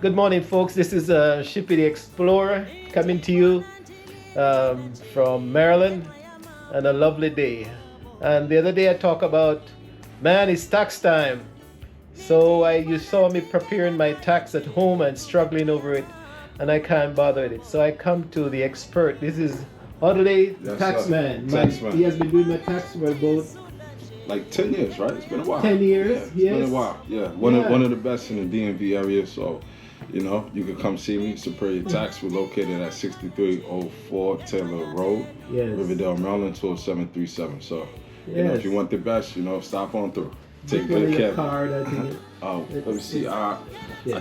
Good morning, folks. This is Shippy the Explorer coming to you from Maryland, and a lovely day. And the other day I talked about, man, it's tax time. So you saw me preparing my tax at home and struggling over it, and I can't bother with it. So I come to the expert. This is Audley, the tax man. He has been doing my tax for about like 10 years, right? It's been a while. 10 years, yeah, it's been a while. Yeah, one of the best in the DMV area. So, you know, you can come see me. Superior Tax. We're located at 6304 Taylor Road, Riverdale, Maryland, 20737. So, you know, if you want the best, you know, stop on through. Take good care. Card, I think. Let me see. I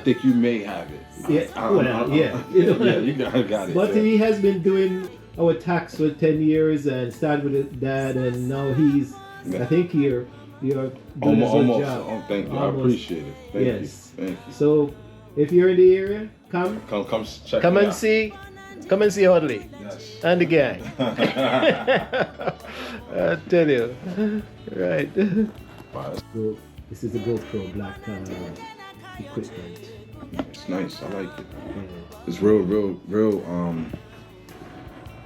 think you may have it. Yeah, you got it. But he has been doing our tax for 10 years and started with his dad, and now he's. I think you're doing almost, a good job. Oh, thank you. I appreciate it. Thank you. Thank you. So, if you're in the area, come check. Come and see Audley. Yes. And the gang. I tell you, right. So, this is a GoPro Black equipment. It's nice. I like it. It's real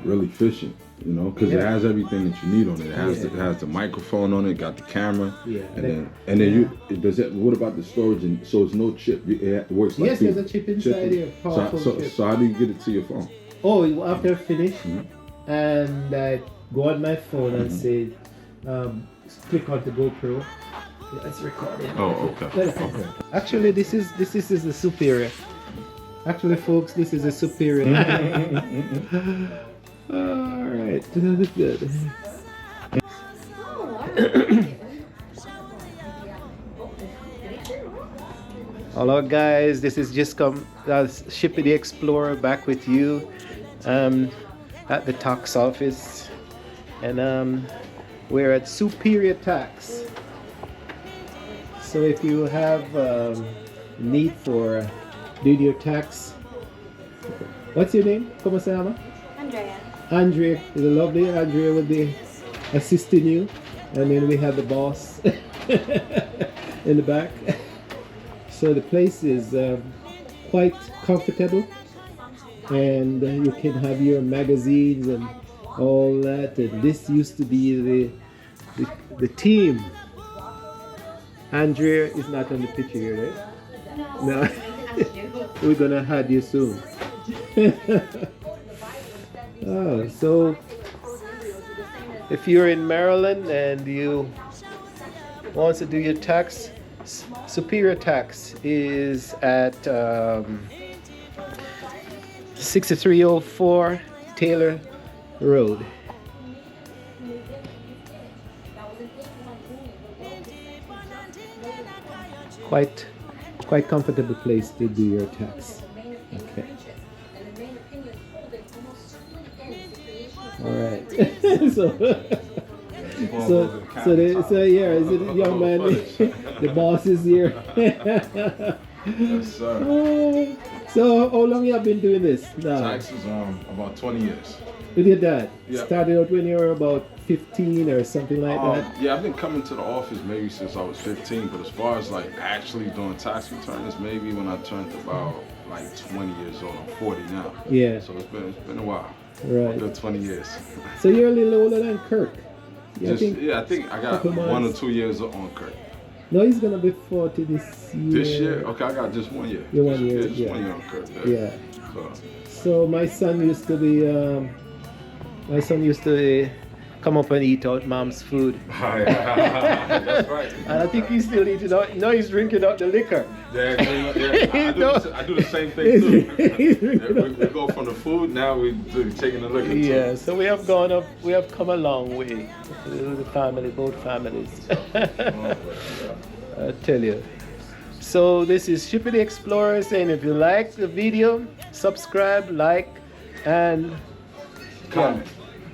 efficient. You know, because it has everything that you need on it. It has the microphone on it, got the camera, and then you does it. What about the storage? And so it's no chip. It works like there's a chip inside here. So how do you get it to your phone? Oh, after I finish, and I go on my phone and say, click on the GoPro. It's recording. Oh, okay. Actually, this is the Superior. Actually, folks, this is a Superior. All right, good. Hello, guys. This is Shippy the Explorer back with you at the tax office, and we're at Superior Tax. So if you have need for doing your tax, what's your name? ¿Cómo se llama? Andrea is a lovely. Andrea will be assisting you, and then we have the boss in the back. So the place is quite comfortable, and you can have your magazines and all that. And this used to be the team. Andrea is not on the picture here, right? No. We're gonna have you soon. So if you're in Maryland and you want to do your tax, Superior Tax is at 6304 Taylor Road. Quite comfortable place to do your tax. Okay. All right. so yeah, is it young man? The boss is here. Yes, sir. So how long you have been doing this now? Taxes about 20 years. With your dad? Yeah. Started out when you were about 15 or something like that? Yeah, I've been coming to the office maybe since I was 15, but as far as like actually doing tax returns, maybe when I turned about like 20 years old. I'm 40 now. Yeah. So it's been a while. Right. Good 20 years. So you're a little older than Kirk. I think I got 1 or 2 years on Kirk. No, he's gonna be 40 this year. This year? Okay, I got just 1 year. You're 1 year, just 1 year on Kirk. Yeah. So my son used to be come up and eat out mom's food. That's right. And I think he's still eating out. No, he's drinking out the liquor. Yeah. I do the same thing too. We go from the food, now we're taking the liquor too. Yeah, so we have come a long way. The family, both families. I tell you. So this is Shippy the Explorer saying if you like the video, subscribe, like, and comment.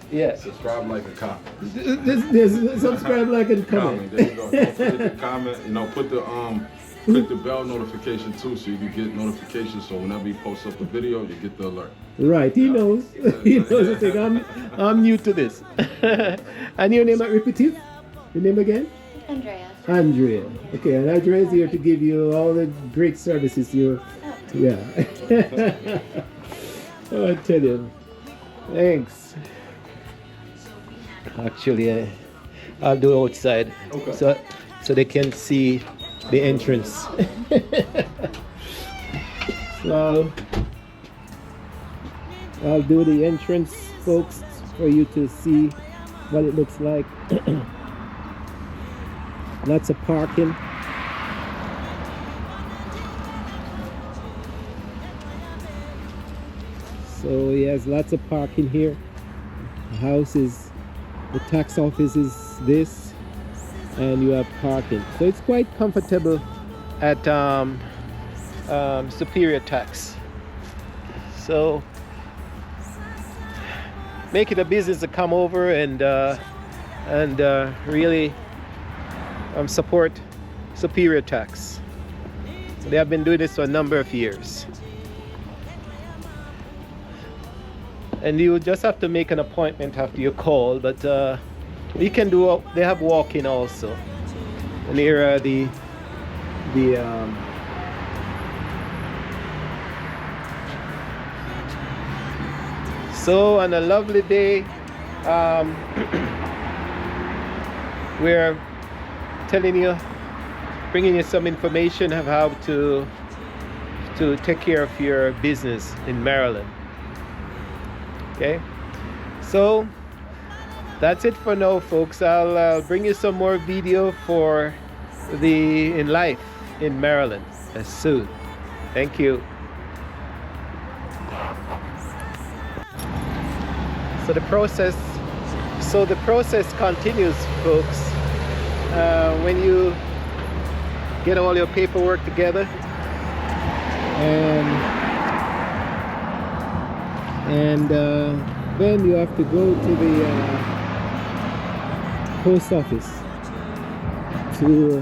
Yeah. Subscribe, like, and comment. There's subscribe, like, and comment. There you go. Don't forget to comment. You know, click the bell notification too, so you can get notifications. So whenever he posts up a video, you get the alert. Right. He knows. He knows. I think I'm new to this. And your name, repeat your name again? Andrea. Andrea. Okay, and Andrea is here to give you all the great services you're Yeah. Oh, I tell you. Thanks. Actually, I'll do outside. Okay. So they can see the entrance. So I'll do the entrance, folks, for you to see what it looks like. Lots of parking. So he has lots of parking here. The house is, the tax office is this, and you have parking. So it's quite comfortable at Superior Tax. So make it a business to come over and really support Superior Tax. They have been doing this for a number of years. And you just have to make an appointment after you call, but you can do, they have walk-in also. And here are the so on a lovely day, we're telling you, bringing you some information of how to take care of your business in Maryland. Okay, so that's it for now, folks. I'll bring you some more video for the in life in Maryland as soon. Thank you. So the process continues, folks. When you get all your paperwork together and then you have to go to the post office, to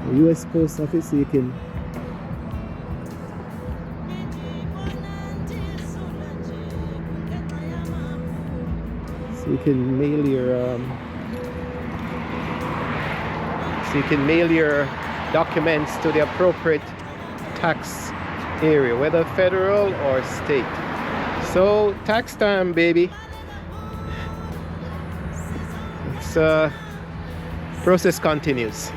the U.S. Post Office, so you can mail your documents to the appropriate tax area, whether federal or state. So tax time, baby. It's process continues.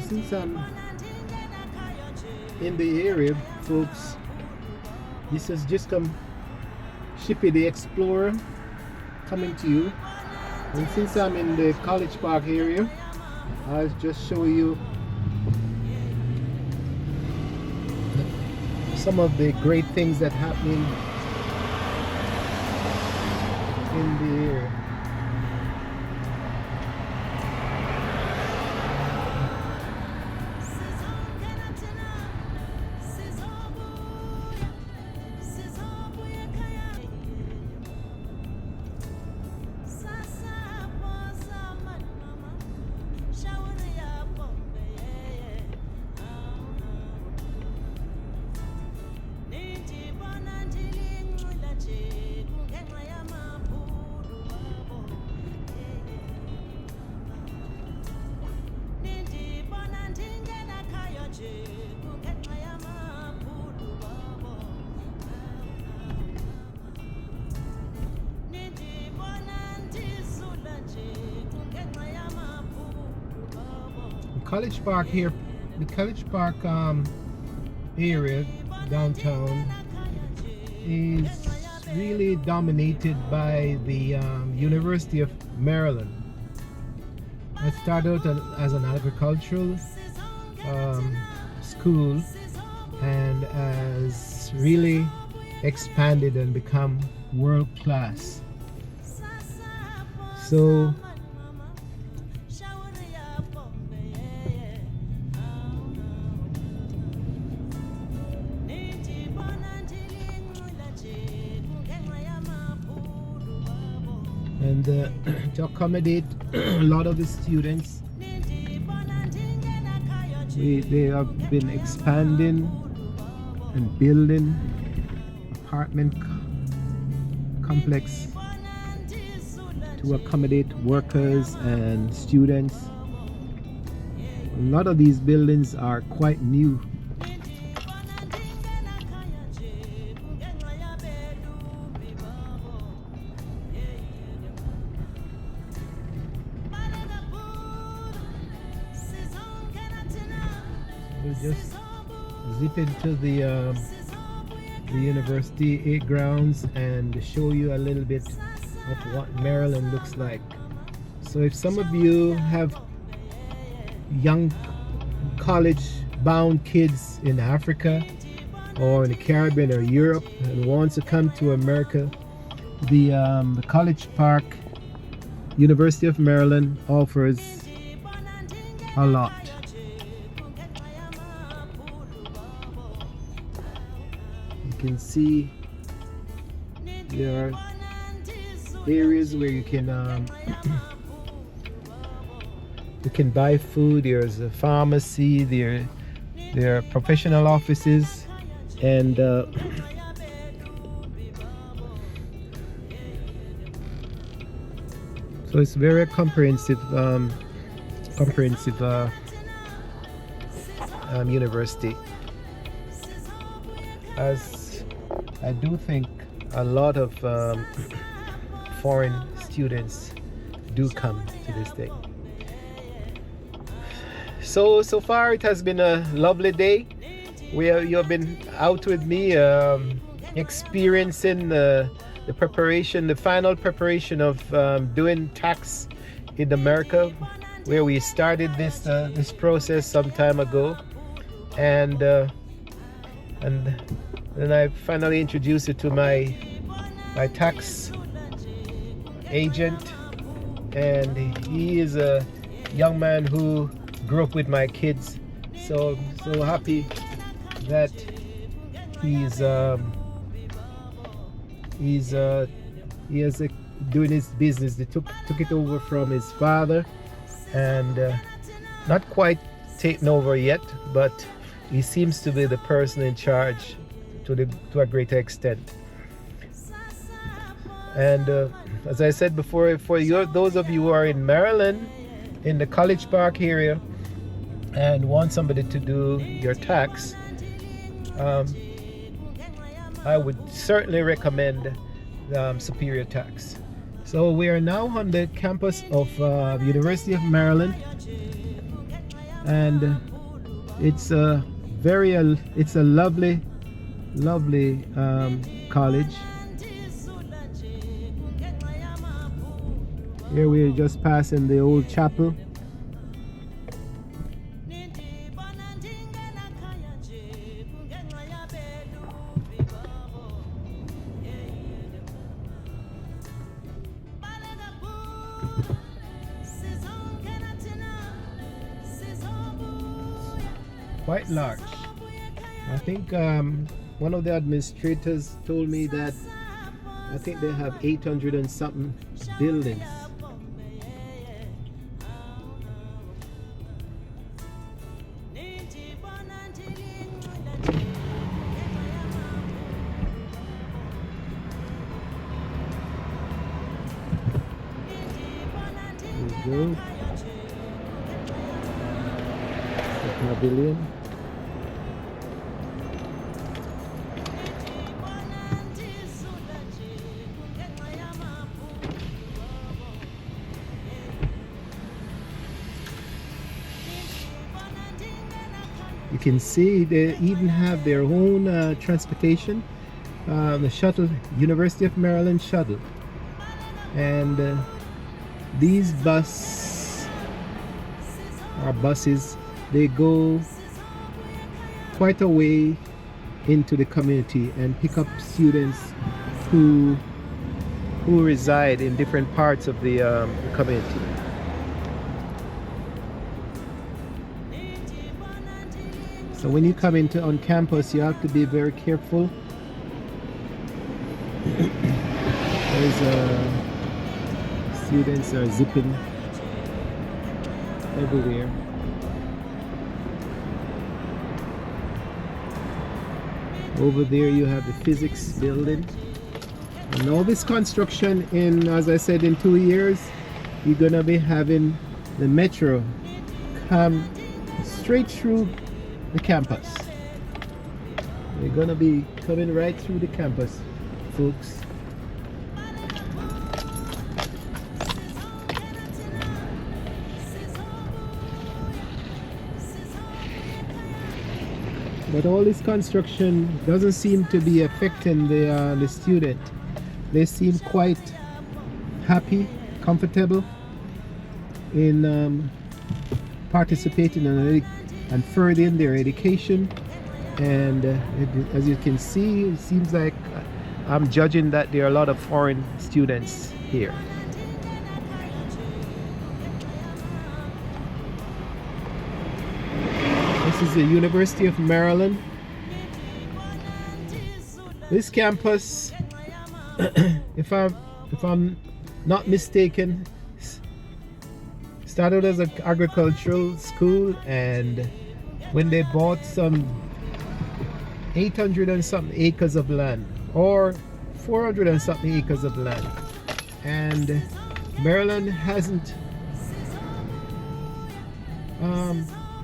Since I'm in the area, folks, this has just come Shippy the Explorer coming to you. And since I'm in the College Park area, I'll just show you some of the great things that happen in the area. College Park here, the College Park area downtown is really dominated by the University of Maryland. It started out as an agricultural school and has really expanded and become world class. So and to accommodate a lot of the students. They have been expanding and building apartment complex to accommodate workers and students. A lot of these buildings are quite new. We'll just zip into the university grounds and show you a little bit of what Maryland looks like. So if some of you have young college-bound kids in Africa or in the Caribbean or Europe and wants to come to America, the College Park University of Maryland offers a lot. You can see there are areas where you can buy food. There's a pharmacy, there are professional offices, and so it's very comprehensive university. As I do think a lot of foreign students do come to this thing. So far it has been a lovely day. You have been out with me, experiencing the preparation, the final preparation of doing tax in America, where we started this process some time ago, and then I finally introduced it to my tax agent, and he is a young man who grew up with my kids. So happy that he's doing his business. They took it over from his father, and not quite taken over yet, but he seems to be the person in charge to a greater extent. And as I said before, for those of you who are in Maryland, in the College Park area, and want somebody to do your tax, I would certainly recommend Superior Tax. So we are now on the campus of University of Maryland, and it's a lovely college. Here we are just passing the old chapel. Quite large. I think one of the administrators told me that I think they have 800 and something buildings. There we go. Pavilion. You can see they even have their own transportation, the shuttle, University of Maryland shuttle, and these buses, they go quite a way into the community and pick up students who reside in different parts of the community. So when you come on campus, you have to be very careful. There's Students are zipping everywhere. Over there you have the physics building. And all this construction in, as I said, in 2 years, you're gonna be having the metro come straight through the campus. They're gonna be coming right through the campus, folks. But all this construction doesn't seem to be affecting the student. They seem quite happy, comfortable in participating and furthering their education. And as you can see, it seems like I'm judging that there are a lot of foreign students here. This is the University of Maryland. This campus, if I'm not mistaken, started as an agricultural school, and when they bought some 800 and something acres of land, or 400 and something acres of land, and Maryland hasn't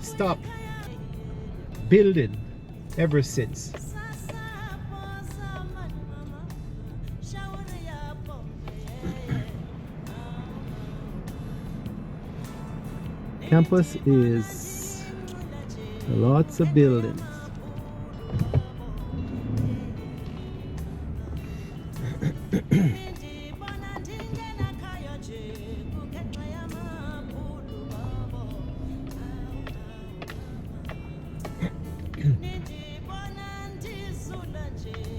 stopped building ever since. Campus is lots of buildings.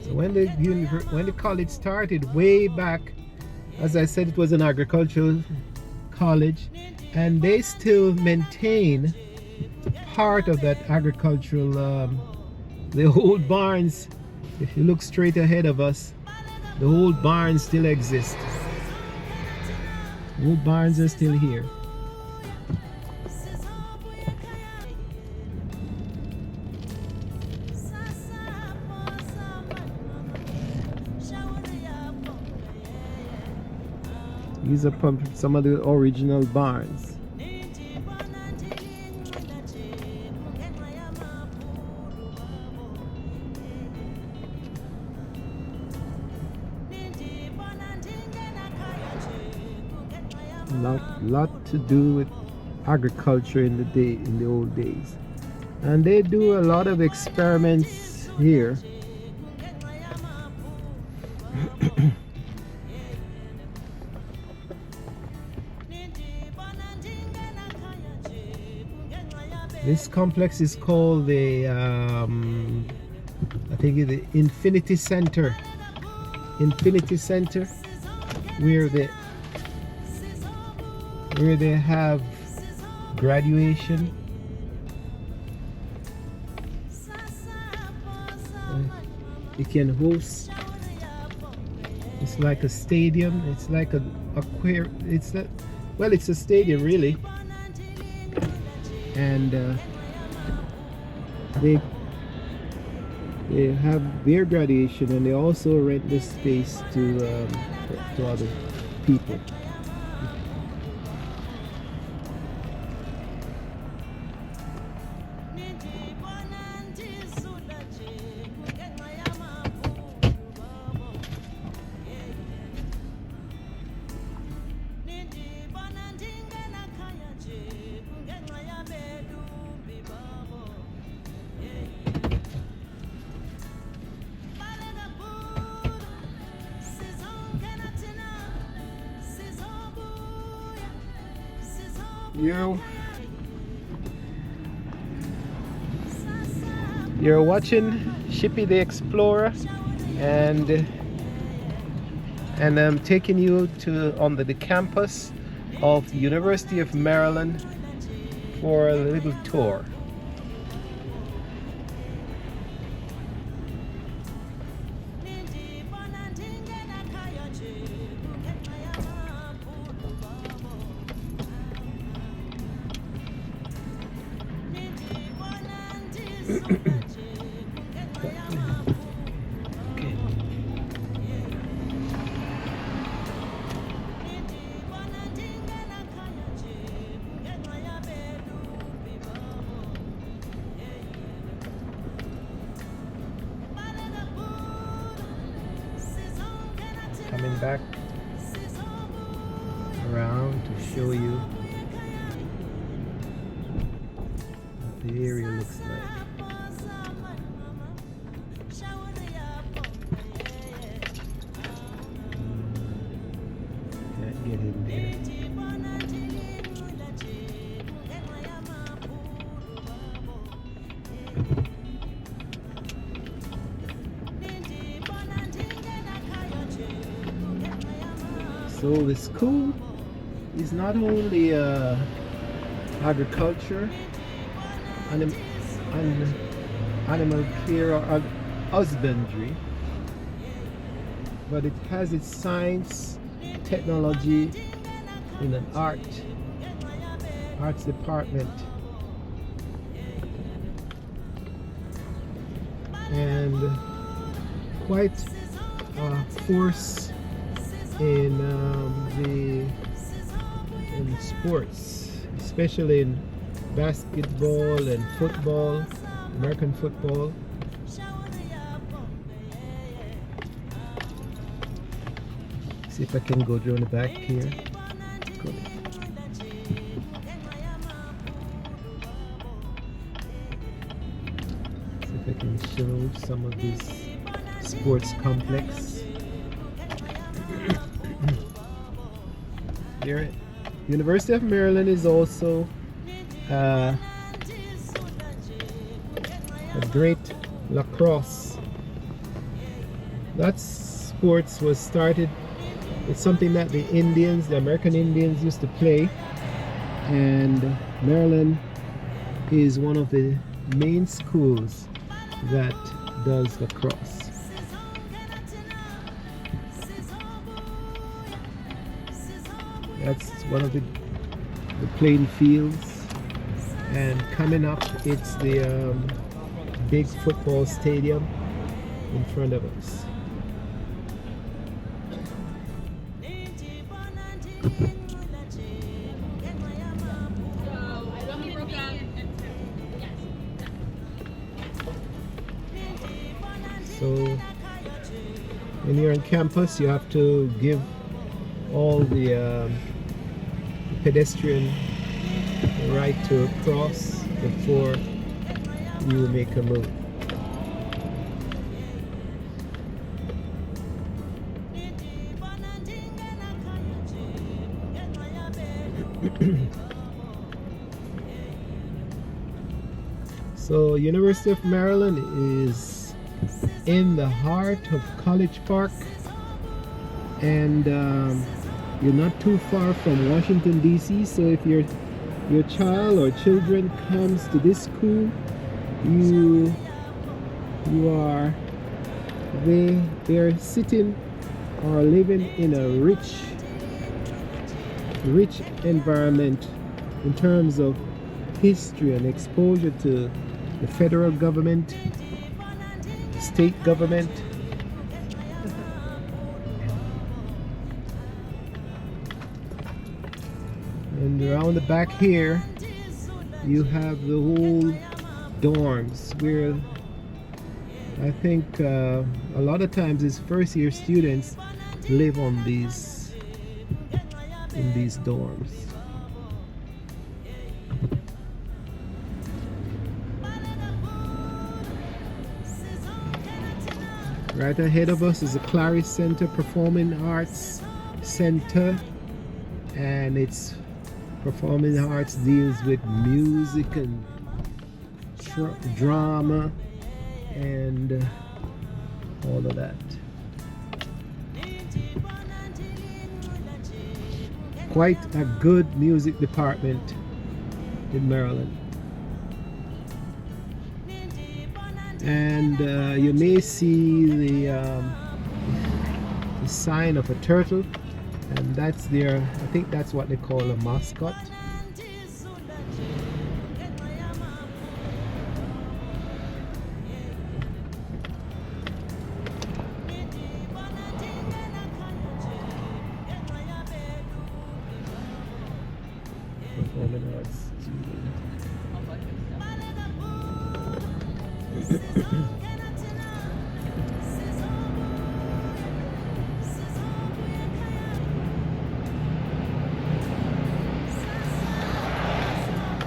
So when the college started way back, as I said, it was an agricultural college, and they still maintain part of that agricultural, the old barns. If you look straight ahead of us, the old barns still exist. The old barns are still here. These are some of the original barns. Lot to do with agriculture in the old days, and they do a lot of experiments here. This complex is called the I think the Infinity Center. Infinity Center, where they have graduation. It can host. It's like a stadium. It's like a aquarium. It's a stadium really. And they have their graduation, and they also rent this space to other people. You're watching Shippy the Explorer, and I'm taking you on the campus of the University of Maryland for a little tour. Okay. Coming back around to show you what the area looks like. Can't get in there. So the school is not only agriculture, animal care or husbandry, but it has its science, technology, in an arts department, and quite a force in sports, especially in basketball and football, American football. See if I can go down the back here. Go. See if I can show some of this sports complex. Here, University of Maryland is also a great lacrosse. That sports was started. It's something that the Indians, the American Indians, used to play, and Maryland is one of the main schools that does lacrosse. That's one of the playing fields, and coming up it's the big football stadium in front of us. So when you're on campus, you have to give all the pedestrian right to cross before you make a move. So University of Maryland is in the heart of College Park, and you're not too far from Washington DC. So if your child or children comes to this school, they're sitting or living in a rich environment in terms of history and exposure to the federal government, state government. And around the back here you have the whole dorms, where I think a lot of times these first year students live in these dorms. Right ahead of us is the Clary Center Performing Arts Center, and its performing arts deals with music and drama and all of that. Quite a good music department in Maryland. And you may see the sign of a turtle, and that's their, I think that's what they call a mascot.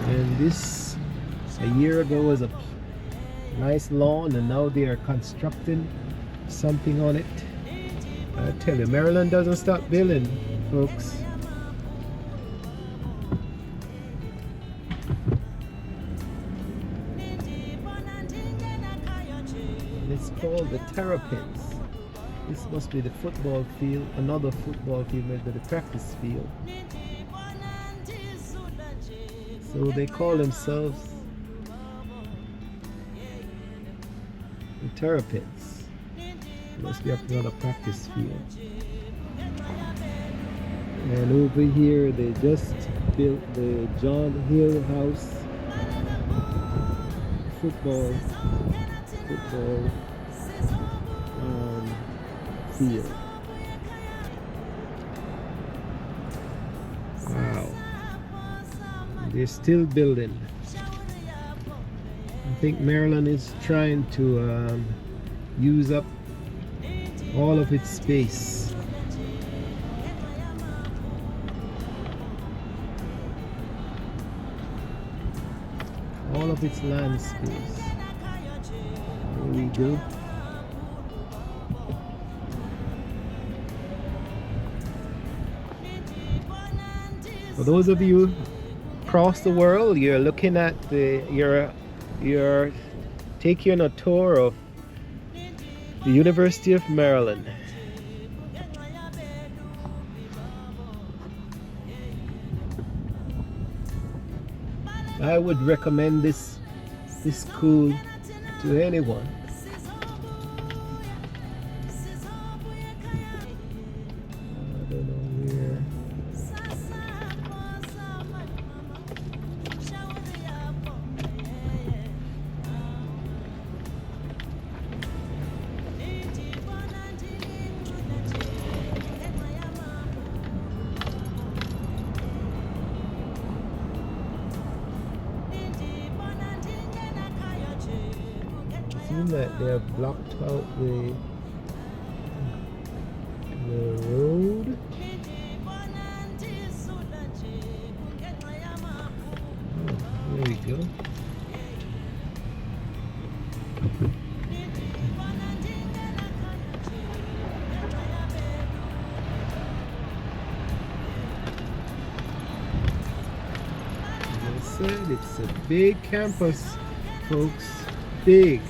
And this a year ago was a nice lawn, and now they are constructing something on it. I tell you, Maryland doesn't stop building, folks. And it's called the Terrapins. This must be the football field, another football field, maybe the practice field. So they call themselves the Terrapins. Must be another practice field. And over here they just built the John Hill House football field. Wow. They're still building. I think Maryland is trying to use up all of its space. All of its land space. There we go. For those of you across the world, you're looking at you're taking a tour of the University of Maryland. I would recommend this school to anyone. I don't know where. Seems that they have blocked out the road. Oh, there we go. As I said, it's a big campus, folks. Big.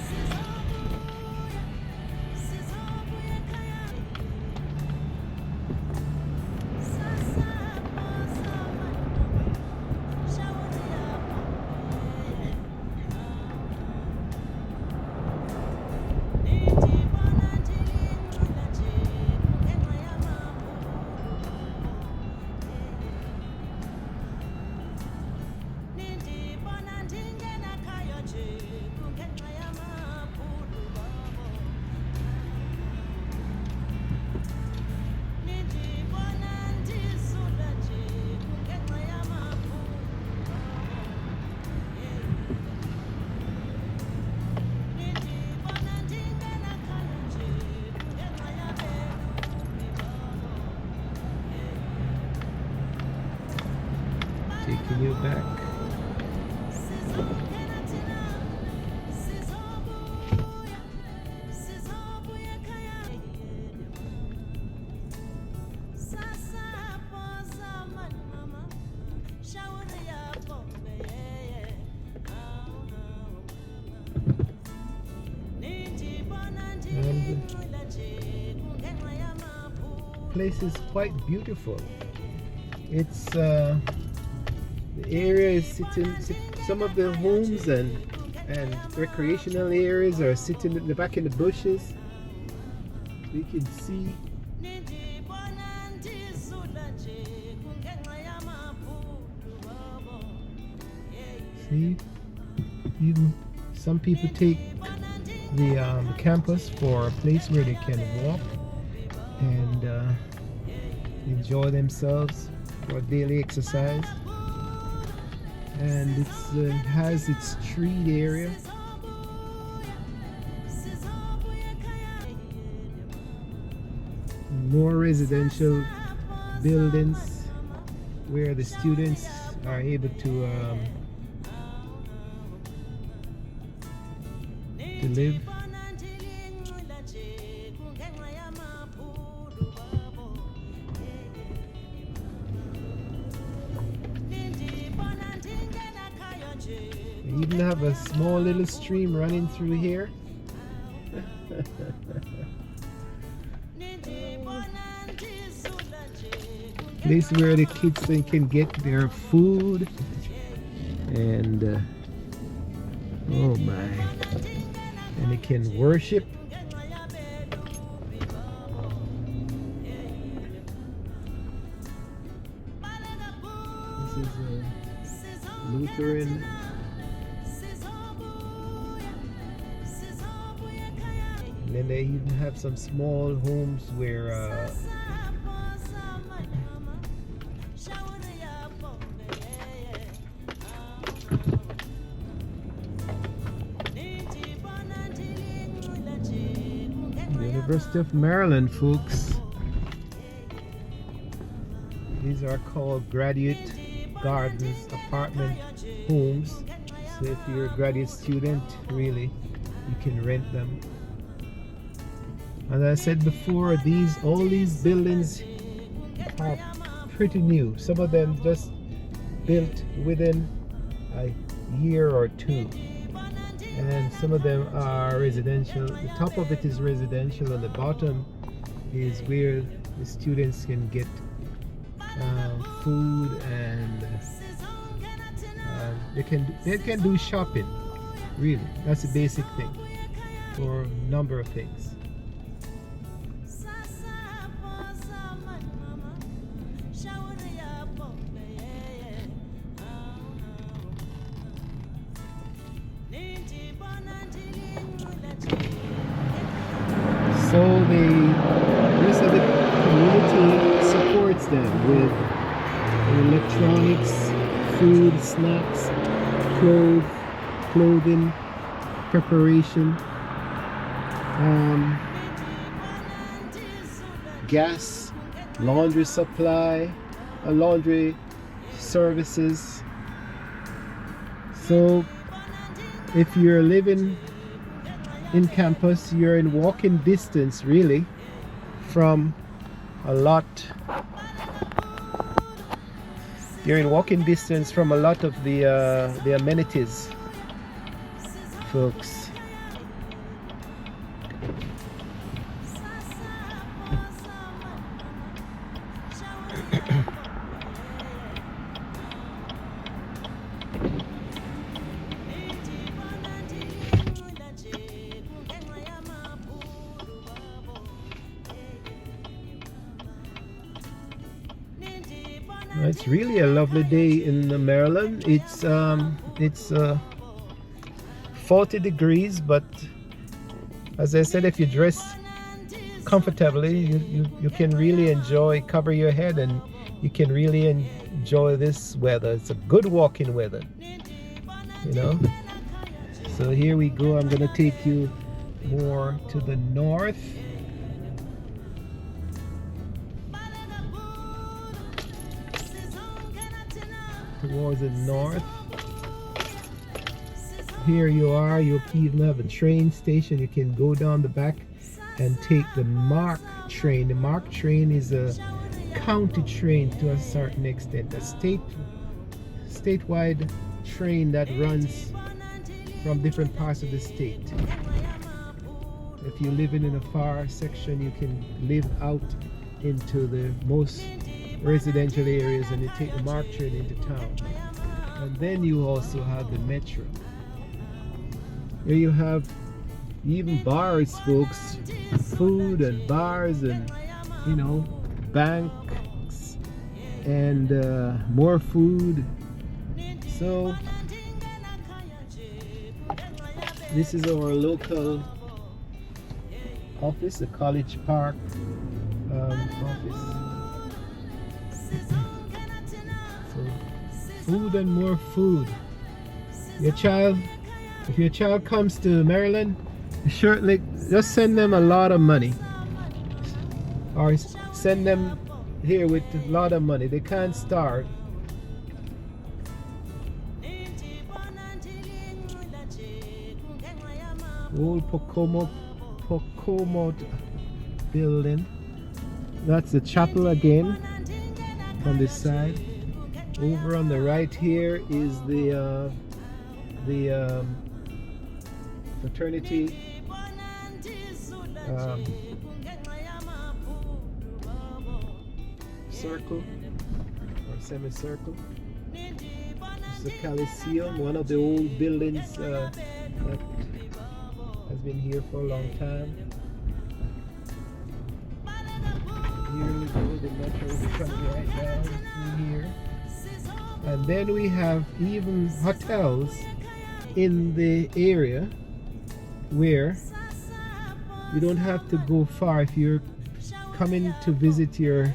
Taking you back. And the place is quite beautiful. It's the area is sitting, some of the homes and recreational areas are sitting in the back in the bushes. We can see even some people take the campus for a place where they can walk and enjoy themselves for daily exercise. And it has its treat area. more residential buildings where the students are able to live. We even have a small little stream running through here. Place where the kids can get their food and oh my, and they can worship. This is a Lutheran. And then they even have some small homes where University of Maryland, folks. These are called graduate gardens, apartment homes. So if you're a graduate student, really, you can rent them. As I said before, all these buildings are pretty new. Some of them just built within a year or two. And some of them are residential. The top of it is residential, and the bottom is where the students can get food, and they can do shopping. Really, that's a basic thing for a number of things. So the rest of the community supports them with electronics, food, snacks, clothing, preparation, gas, laundry supply, laundry services. So if you're living in campus, you're in walking distance really from a lot. You're in walking distance from a lot of the amenities, folks. It's really a lovely day in Maryland. It's 40 degrees, but as I said, if you dress comfortably, you can really cover your head, and you can really enjoy this weather. It's a good walking weather, you know. So here we go. I'm gonna take you more to the north. Towards the north. Here you are. You even have a train station. You can go down the back and take the MARC train. The MARC train is a county train to a certain extent, a statewide train that runs from different parts of the state. If you're living in a far section, you can live out into the most residential areas, and you take the MARC train into town. And then you also have the metro. Here you have even bars, folks, food and bars, and you know, banks, and more food. So this is our local office, the College Park office. Food and more food. If your child comes to Maryland, just send them a lot of money. or send them here with a lot of money. They can't starve. Old Pocomo building. That's the chapel again on this side. Over on the right here is the fraternity circle or semicircle. This is the Coliseum, one of the old buildings that has been here for a long time. Here we go, the metro is coming right down through here. And then we have even hotels in the area where you don't have to go far. If you're coming to visit your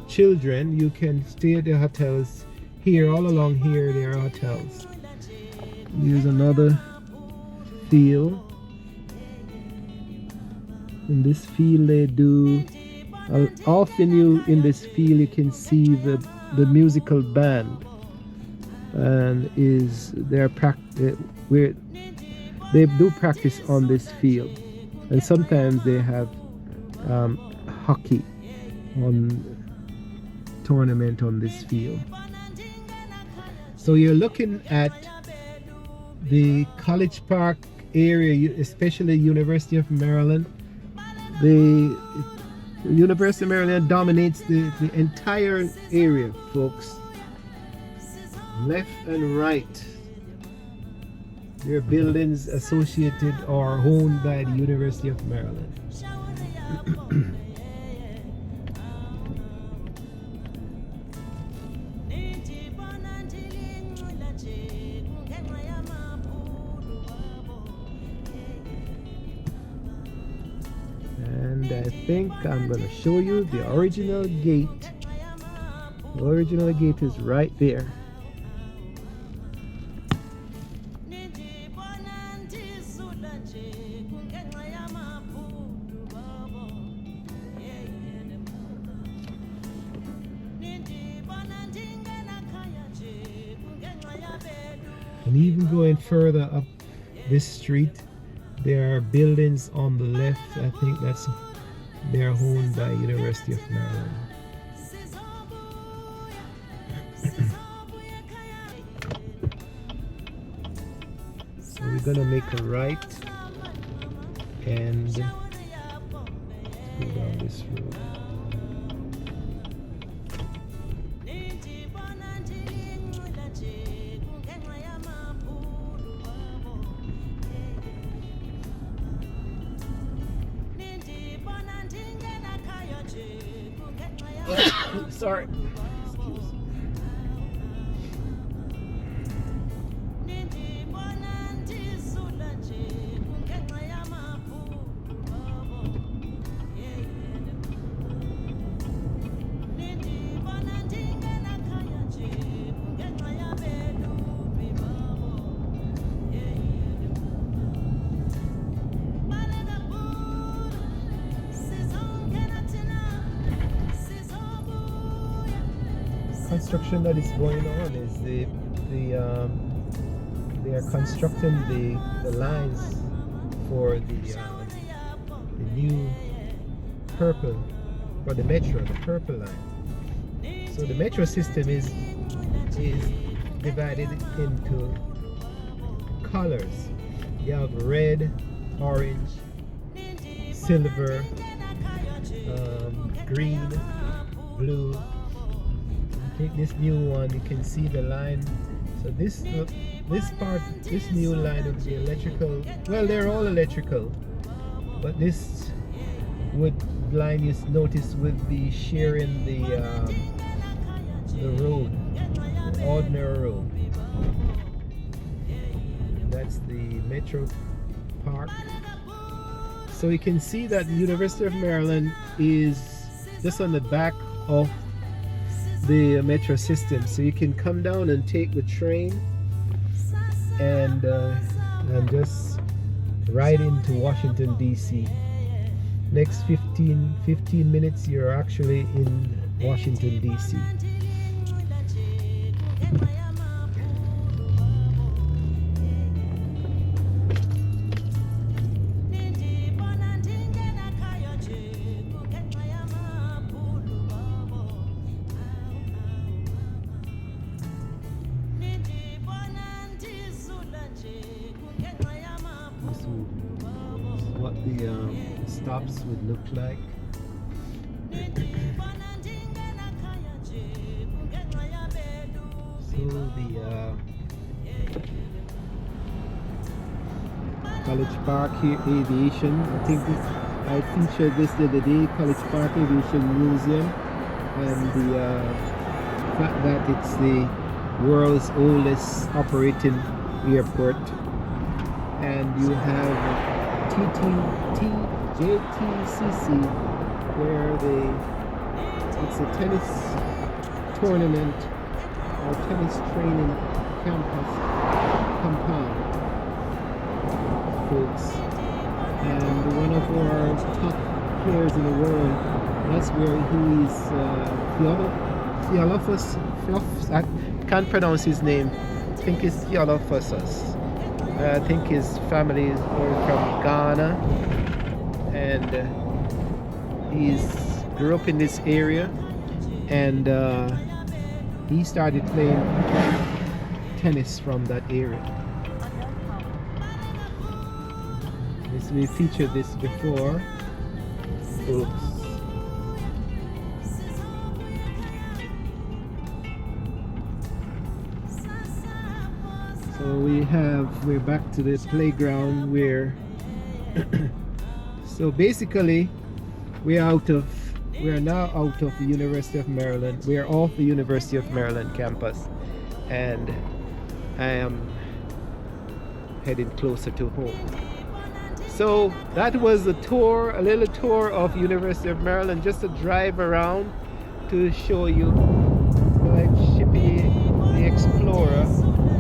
children, you can stay at the hotels here. All along here there are hotels. Here's another field. In this field they do often in this field you can see the musical band, and where they do practice on this field, and sometimes they have hockey tournament on this field. So you're looking at the College Park area, especially University of Maryland. The University of Maryland dominates the entire area, folks. Left and right, there are buildings associated or owned by the University of Maryland. And I think I'm going to show you the original gate. The original gate is right there. And even going further up this street, there are buildings on the left. I think they're owned by University of Maryland. So we're gonna make a right and go down this road. Sorry. Excuse me. Construction that is going on is they are constructing the lines for the new purple, for the metro, the purple line. So the metro system is divided into colors. You have red, orange, silver, green, blue. Take this new one, you can see the line. So this new line would be electrical. Well, they're all electrical, but this line you notice would be sharing the road, the ordinary road. That's the Metro Park. So you can see that the University of Maryland is just on the back of the metro system, so you can come down and take the train and just ride into Washington, D.C. next 15 minutes you're actually in Washington DC. This is what the stops would look like. So the College Park here Aviation, I featured this the other day, College Park Aviation Museum, and the fact that it's the world's oldest operating airport. And you have JTCC, where it's a tennis tournament or tennis training compound, folks. And one of our top players in the world, that's where he's Theophilus. I can't pronounce his name. I think it's Theophilus. I think his family is from Ghana, and he's grew up in this area, and he started playing tennis from that area. We featured this before. Oops. So we're back to the playground where so basically we are now out of the University of Maryland. We are off the University of Maryland campus, and I am heading closer to home. So that was a little tour of University of Maryland, just a drive around to show you like Shippy the Explorer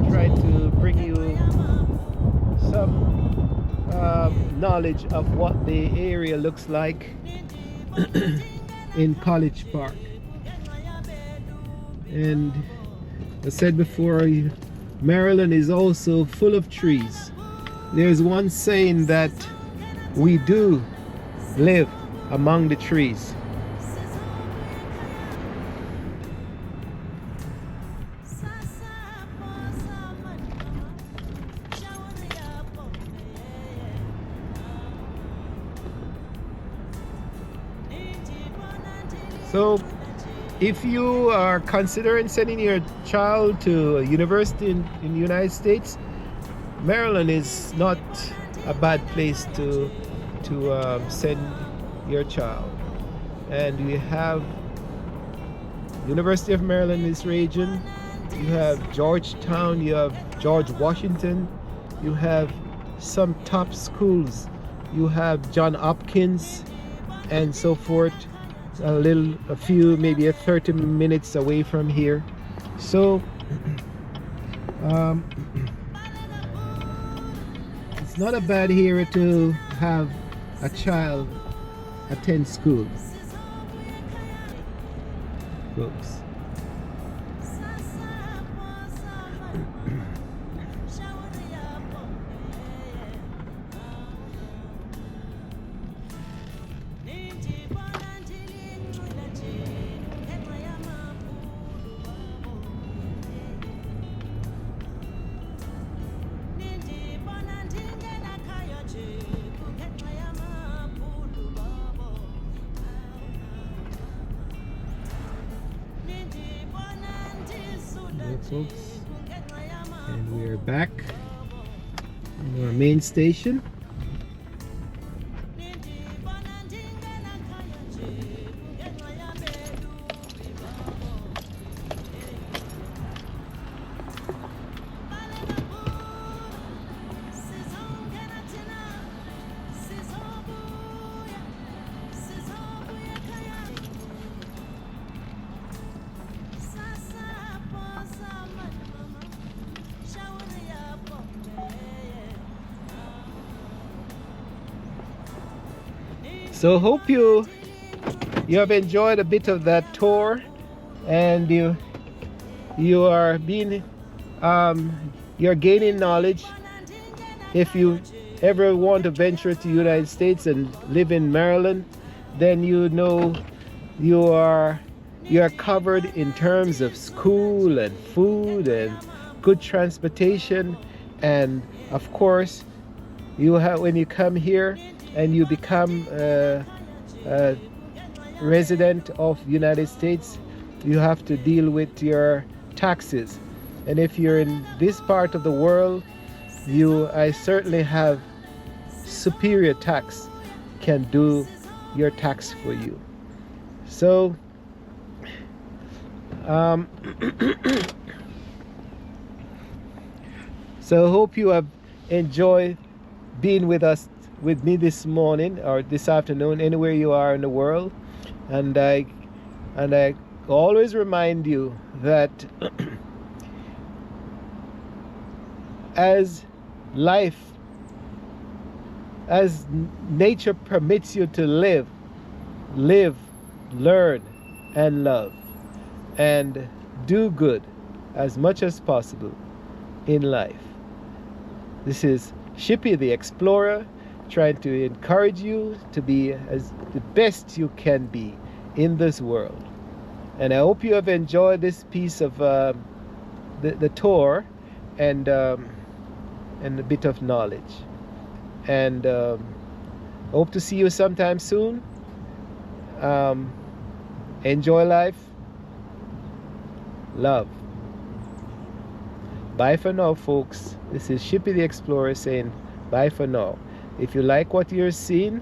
tried to bring you some knowledge of what the area looks like in College Park. And I said before, Maryland is also full of trees. There's one saying that we do live among the trees. So if you are considering sending your child to a university in the United States, Maryland is not a bad place to send your child. And we have University of Maryland in this region, you have Georgetown, you have George Washington, you have some top schools, you have John Hopkins and so forth, a few, maybe 30 minutes away from here. So it's not a bad area to have a child attend school, folks. Folks, and we're back in our main station. So hope you have enjoyed a bit of that tour, and you are being you're gaining knowledge. If you ever want to venture to the United States and live in Maryland, then you know you are covered in terms of school and food and good transportation. And of course, you have, when you come here and you become a resident of the United States, you have to deal with your taxes. And if you're in this part of the world, I certainly have Superior Tax can do your tax for you. So so hope you have enjoyed being with me this morning or this afternoon, anywhere you are in the world. And I always remind you that as nature permits you to live, learn, and love, and do good as much as possible in life. This is Shippy the Explorer, trying to encourage you to be the best you can be in this world. And I hope you have enjoyed this piece of the tour and a bit of knowledge. And hope to see you sometime soon. Enjoy life. Love. Bye for now, folks. This is Shippy the Explorer saying bye for now. If you like what you're seeing,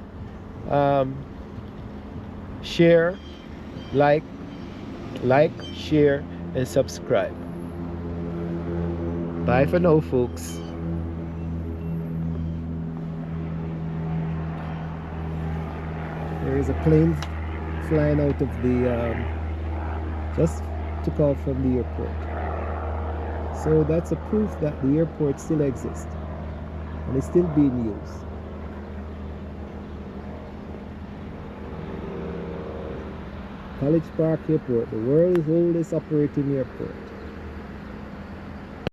share, like, share, and subscribe. Bye for now, folks. There is a plane flying out of the just took off from the airport. So that's a proof that the airport still exists and it's still being used. College Park Airport, the world's oldest operating airport.